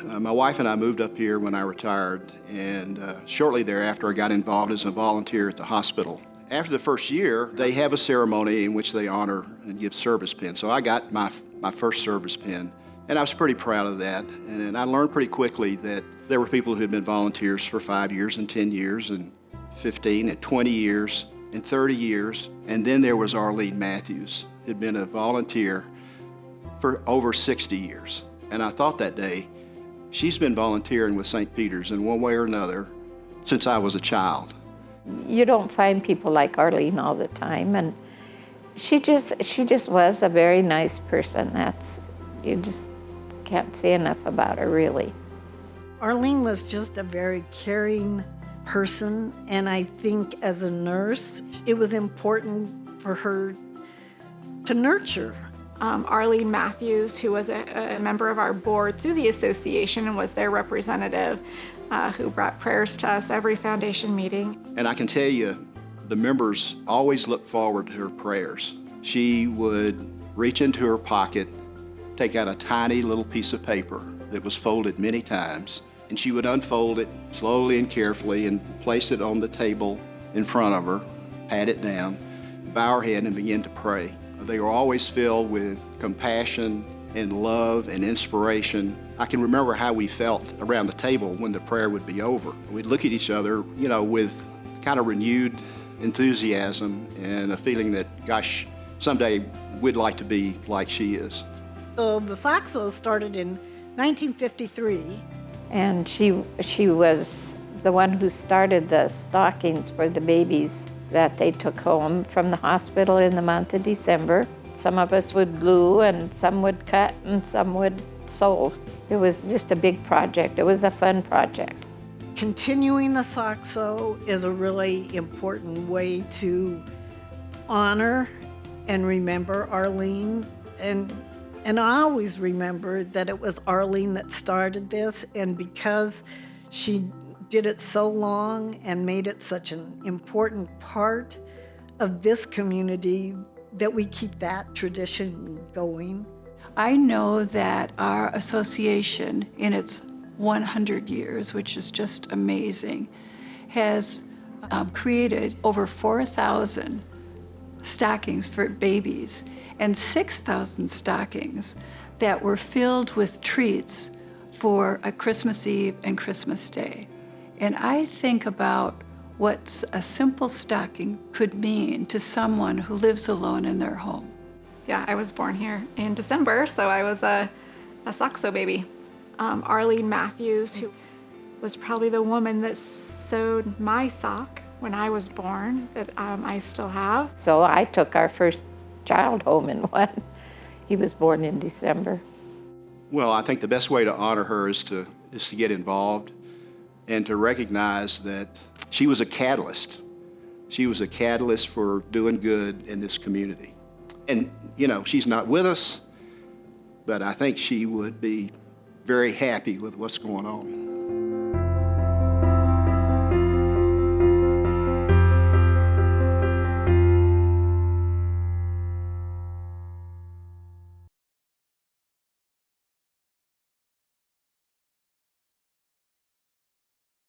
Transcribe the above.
My wife and I moved up here when I retired, and shortly thereafter I got involved as a volunteer at the hospital. After the first year, they have a ceremony in which they honor and give service pins. So I got my first service pin, and I was pretty proud of that. And I learned pretty quickly that there were people who had been volunteers for 5 years and 10 years and 15 and 20 years and 30 years. And then there was Arlene Mathews, who had been a volunteer for over 60 years. And I thought that day, she's been volunteering with St. Peter's in one way or another since I was a child. You don't find people like Arlene all the time, and she just was a very nice person. You just can't say enough about her, really. Arlene was just a very caring person, and I think as a nurse, it was important for her to nurture. Arlene Mathews, who was a member of our board through the association and was their representative, who brought prayers to us every foundation meeting. And I can tell you, the members always looked forward to her prayers. She would reach into her pocket, take out a tiny little piece of paper that was folded many times, and she would unfold it slowly and carefully and place it on the table in front of her, pat it down, bow her head, and begin to pray. They were always filled with compassion and love and inspiration. I can remember how we felt around the table when the prayer would be over. We'd look at each other, with kind of renewed enthusiasm and a feeling that, gosh, someday we'd like to be like she is. So the Saxo started in 1953. And she was the one who started the stockings for the babies that they took home from the hospital in the month of December. Some of us would glue, and some would cut, and some would sew. It was just a big project. It was a fun project. Continuing the Saxo is a really important way to honor and remember Arlene. And I always remember that it was Arlene that started this, and because she did it so long and made it such an important part of this community, that we keep that tradition going. I know that our association, in its 100 years, which is just amazing, has created over 4,000 stockings for babies and 6,000 stockings that were filled with treats for a Christmas Eve and Christmas Day. And I think about what a simple stocking could mean to someone who lives alone in their home. Yeah, I was born here in December, so I was a Saxo baby. Arlene Mathews, who was probably the woman that sewed my sock when I was born, that I still have. So I took our first child home in one. He was born in December. Well, I think the best way to honor her is to get involved and to recognize that she was a catalyst. She was a catalyst for doing good in this community. And, she's not with us, but I think she would be very happy with what's going on.